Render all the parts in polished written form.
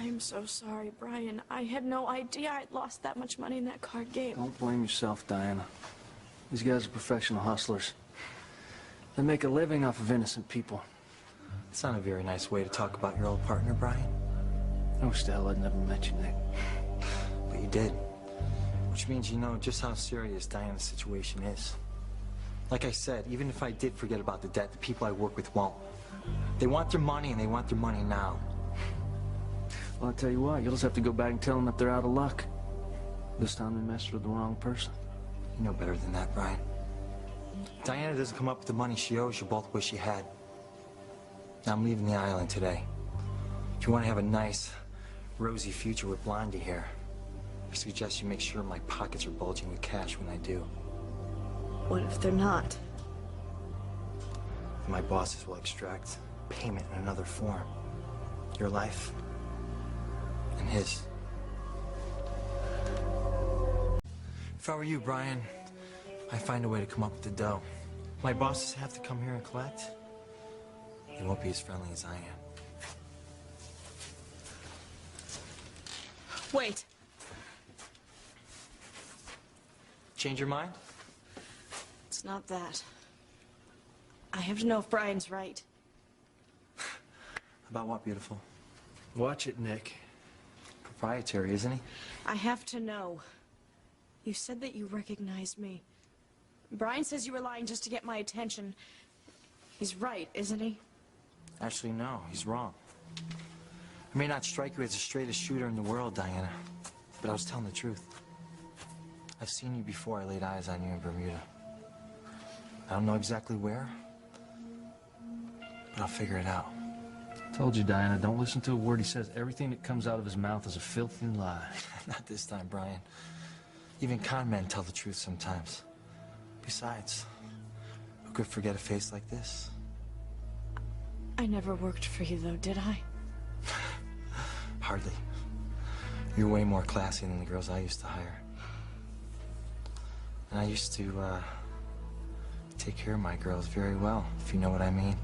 I am so sorry, Brian. I had no idea I'd lost that much money in that card game. Don't blame yourself, Diana. These guys are professional hustlers. They make a living off of innocent people. It's not a very nice way to talk about your old partner, Brian. I wish the hell I'd never met you, Nick. But you did. Which means you know just how serious Diana's situation is. Like I said, even if I did forget about the debt, the people I work with won't. They want their money, and they want their money now. Well, I'll tell you what, you'll just have to go back and tell them that they're out of luck. This time they messed with the wrong person. You know better than that, Brian. Diana doesn't come up with the money she owes you both wish she had. Now, I'm leaving the island today. If you want to have a nice, rosy future with Blondie here, I suggest you make sure my pockets are bulging with cash when I do. What if they're not? My bosses will extract payment in another form. Your life and his. If I were you, Brian, I'd find a way to come up with the dough. My bosses have to come here and collect. They won't be as friendly as I am. Wait. Change your mind? It's not that. I have to know if Brian's right. About what, beautiful? Watch it, Nick. Proprietary, isn't he? I have to know. You said that you recognized me. Brian says you were lying just to get my attention. He's right, isn't he? Actually, no, he's wrong. I may not strike you as the straightest shooter in the world, Diana, but I was telling the truth. I've seen you before I laid eyes on you in Bermuda. I don't know exactly where, but I'll figure it out. Told you, Diana, don't listen to a word he says. Everything that comes out of his mouth is a filthy lie. Not this time, Brian. Even con men tell the truth sometimes. Besides, who could forget a face like this? I never worked for you, though, did I? Hardly. You're way more classy than the girls I used to hire. And I used to, take care of my girls very well, if you know what I mean.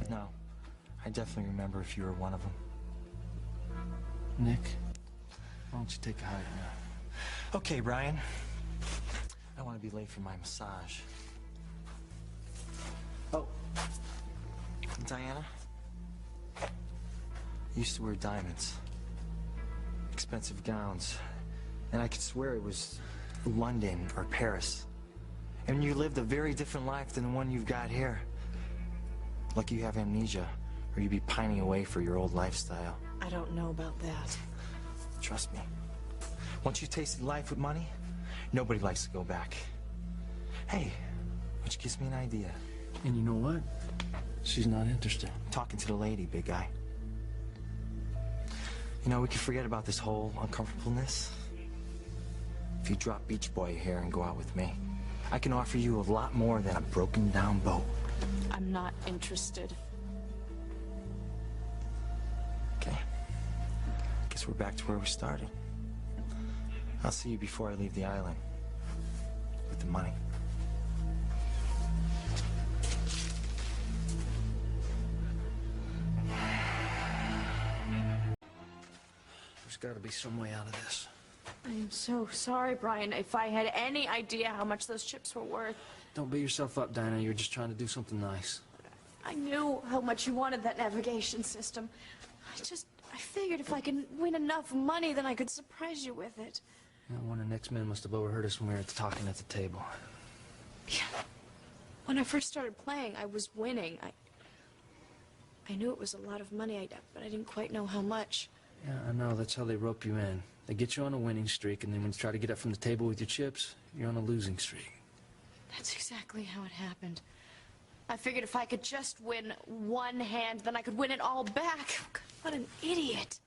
No, I definitely remember if you were one of them. Nick, why don't you take a hike now? Okay, Brian. I want to be late for my massage. Oh, Diana? I used to wear diamonds. Expensive gowns. And I could swear it was London or Paris. And you lived a very different life than the one you've got here. Lucky you have amnesia, or you'd be pining away for your old lifestyle. I don't know about that. Trust me. Once you tasted life with money, nobody likes to go back. Hey, which gives me an idea. And you know what? She's not interested. I'm talking to the lady, big guy. You know, we can forget about this whole uncomfortableness. If you drop Beach Boy here and go out with me, I can offer you a lot more than a broken down boat. I'm not interested. Okay. Guess we're back to where we started. I'll see you before I leave the island. With the money. There's got to be some way out of this. I am so sorry, Brian. If I had any idea how much those chips were worth. Don't beat yourself up, Diana. You're just trying to do something nice. I knew how much you wanted that navigation system. I figured if I could win enough money, then I could surprise you with it. Yeah, one of Nick's men must have overheard us when we were talking at the table. Yeah. When I first started playing, I was winning. I knew it was a lot of money, but I didn't quite know how much. Yeah, I know. That's how they rope you in. They get you on a winning streak, and then when you try to get up from the table with your chips, you're on a losing streak. That's exactly how it happened. I figured if I could just win one hand, then I could win it all back. God, what an idiot.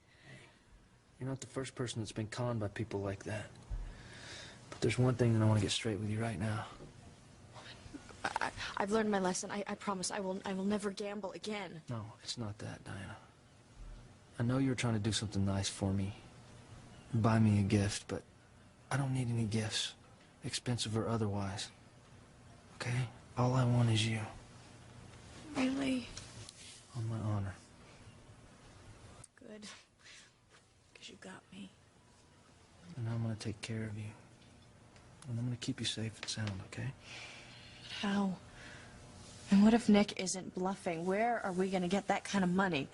You're not the first person that's been conned by people like that. But there's one thing that I want to get straight with you right now. I've learned my lesson. I promise I will never gamble again. No, it's not that, Diana. I know you were trying to do something nice for me. Buy me a gift, but I don't need any gifts, expensive or otherwise. Okay? All I want is you. Really? On my honor. Good. got me. And I'm gonna take care of you. And I'm gonna keep you safe and sound, okay? How? And what if Nick isn't bluffing? Where are we gonna get that kind of money?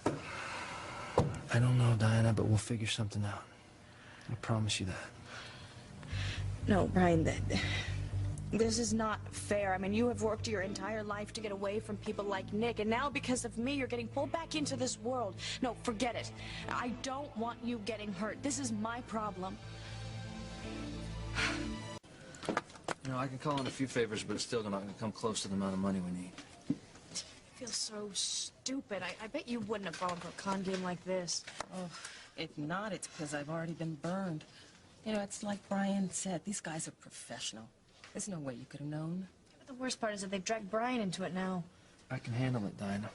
I don't know, Diana, but we'll figure something out. I promise you that. No, Brian, this is not fair. I mean, you have worked your entire life to get away from people like Nick, and now because of me, you're getting pulled back into this world. No, forget it. I don't want you getting hurt. This is my problem. You know, I can call in a few favors, but it's still not gonna come close to the amount of money we need. I feel so stupid. I bet you wouldn't have fallen for a con game like this. Oh, if not, it's because I've already been burned. You know, it's like Brian said, these guys are professional. There's no way you could have known. But the worst part is that they've dragged Brian into it now. I can handle it, Diana.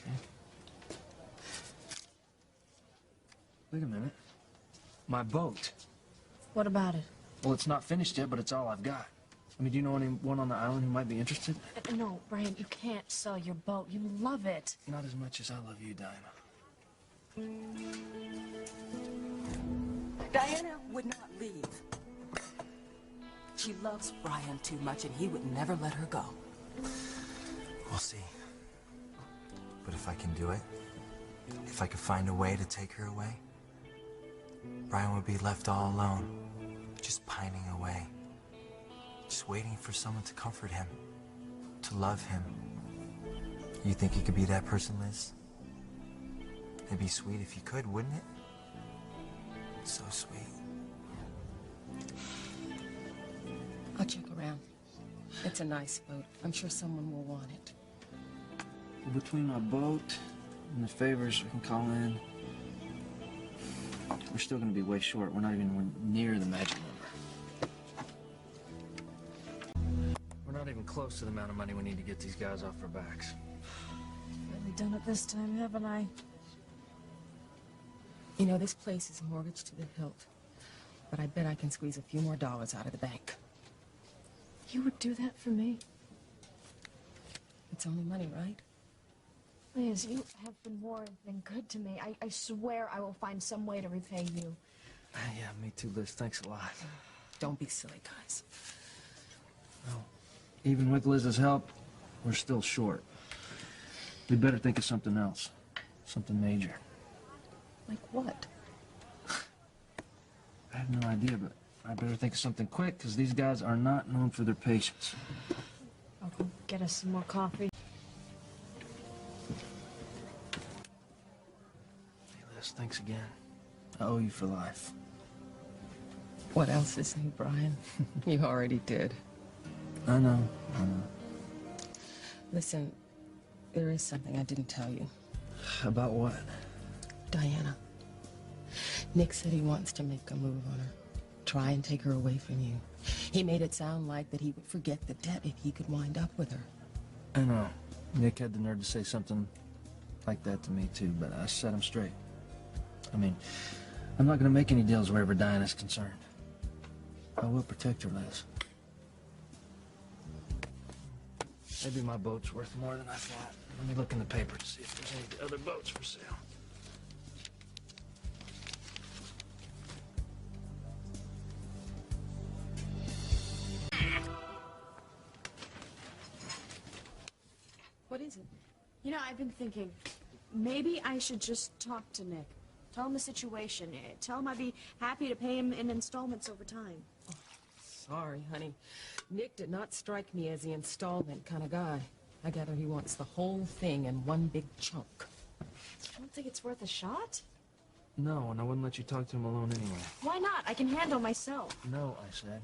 Okay? Wait a minute. My boat. What about it? Well, it's not finished yet, but it's all I've got. I mean, do you know anyone on the island who might be interested? No, Brian, you can't sell your boat. You love it. Not as much as I love you, Diana. Diana would not leave. She loves Brian too much, and he would never let her go. We'll see. But if I can do it, if I could find a way to take her away, Brian would be left all alone, just pining away, just waiting for someone to comfort him, to love him. You think you could be that person, Liz? It'd be sweet if you could, wouldn't it? So sweet. I'll check around. It's a nice boat. I'm sure someone will want it. Between my boat and the favors we can call in, we're still going to be way short. We're not even near the magic number. We're not even close to the amount of money we need to get these guys off our backs. Really done it this time, haven't I? You know, this place is mortgaged to the hilt. But I bet I can squeeze a few more dollars out of the bank. You would do that for me? It's only money, right? Liz, you have been more than good to me. I swear I will find some way to repay you. Yeah, me too, Liz. Thanks a lot. Don't be silly, guys. Well, even with Liz's help, we're still short. We better think of something else. Something major. Like what? I have no idea, but I better think of something quick, because these guys are not known for their patience. I'll go get us some more coffee. Hey, Liz, thanks again. I owe you for life. What else is new, Brian? You already did. I know. Listen, there is something I didn't tell you. About what? Diana. Nick said he wants to make a move on her. Try and take her away from you. He made it sound like that he would forget the debt if he could wind up with her. I know. Nick had the nerve to say something like that to me, too, but I set him straight. I mean, I'm not going to make any deals wherever Diana's concerned. I will protect her, Liz. Maybe my boat's worth more than I thought. Let me look in the paper to see if there's any other boats for sale. What is it? You know, I've been thinking, maybe I should just talk to Nick. Tell him the situation. Tell him I'd be happy to pay him in installments over time. Sorry, honey. Nick did not strike me as the installment kind of guy. I gather he wants the whole thing in one big chunk. I don't think it's worth a shot. No, and I wouldn't let you talk to him alone anyway. Why not? I can handle myself. No, I said.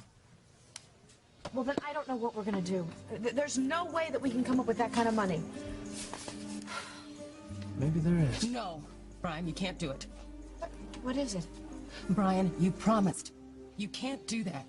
Well, then I don't know what we're gonna do. There's no way that we can come up with that kind of money. Maybe there is. No, Brian, you can't do it. What is it? Brian, you promised. You can't do that.